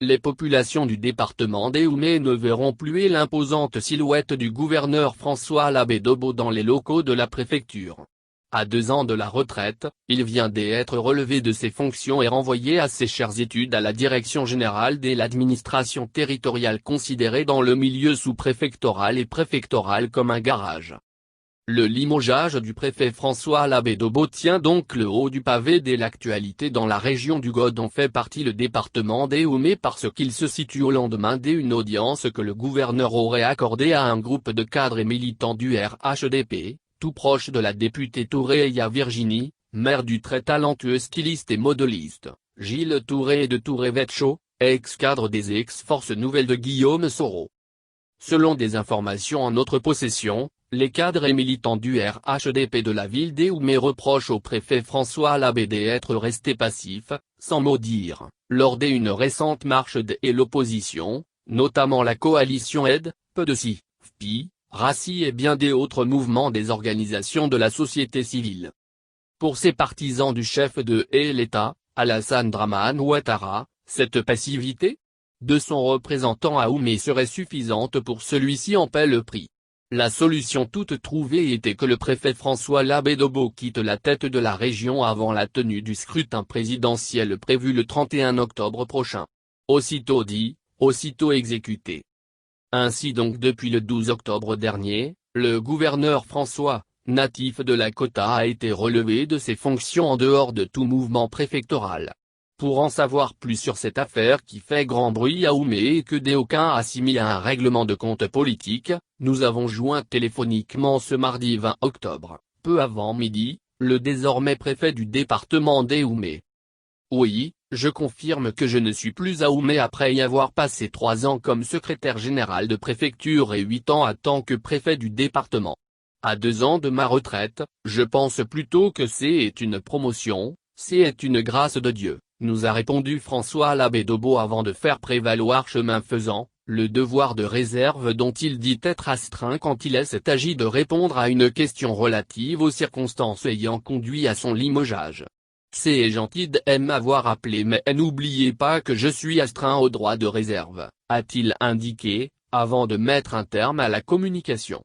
les populations du département d'Éoumé ne verront plus l'imposante silhouette du gouverneur François Labé-Dobo dans les locaux de la préfecture. À 2 ans de la retraite, il vient d'être relevé de ses fonctions et renvoyé à ses chères études à la direction générale de l'administration territoriale considérée dans le milieu sous-préfectoral et préfectoral comme un garage. Le limogeage du préfet François Labé-Dobo tient donc le haut du pavé de l'actualité dans la région du God dont fait partie le département d'Éoumé parce qu'il se situe au lendemain d'une audience que le gouverneur aurait accordée à un groupe de cadres et militants du RHDP, tout proche de la députée Touréya Virginie, mère du très talentueux styliste et modeliste, Gilles Touré et de Touré-Vetcho, ex-cadre des ex-forces nouvelles de Guillaume Soro. Selon des informations en notre possession, les cadres et militants du RHDP de la ville d'Éoumé reprochent au préfet François Labé d'être resté passif, sans mot dire, lors d'une récente marche et l'opposition, notamment la coalition Aide, PEDECI, FPI, RACI et bien des autres mouvements des organisations de la société civile. Pour ces partisans du chef de l'État, Alassane Dramane Ouattara, cette passivité de son représentant à Oumé serait suffisante pour celui-ci en paie le prix. La solution toute trouvée était que le préfet François Labé-Dobo quitte la tête de la région avant la tenue du scrutin présidentiel prévu le 31 octobre prochain. Aussitôt dit, aussitôt exécuté. Ainsi donc depuis le 12 octobre dernier, le gouverneur François, natif de la Kota a été relevé de ses fonctions en dehors de tout mouvement préfectoral. Pour en savoir plus sur cette affaire qui fait grand bruit à Oumé et que d'aucuns assimilent à un règlement de compte politique, nous avons joint téléphoniquement ce mardi 20 octobre, peu avant midi, le désormais préfet du département d'Éoumé. Oui, je confirme que je ne suis plus à Oumé après y avoir passé 3 ans comme secrétaire général de préfecture et 8 ans à tant que préfet du département. À 2 ans de ma retraite, je pense plutôt que c'est une promotion, c'est une grâce de Dieu, nous a répondu François Labé-Dobo avant de faire prévaloir chemin faisant, le devoir de réserve dont il dit être astreint quand il s'est agi de répondre à une question relative aux circonstances ayant conduit à son limogeage. C'est gentil de m'avoir appelé mais n'oubliez pas que je suis astreint au droit de réserve, a-t-il indiqué, avant de mettre un terme à la communication.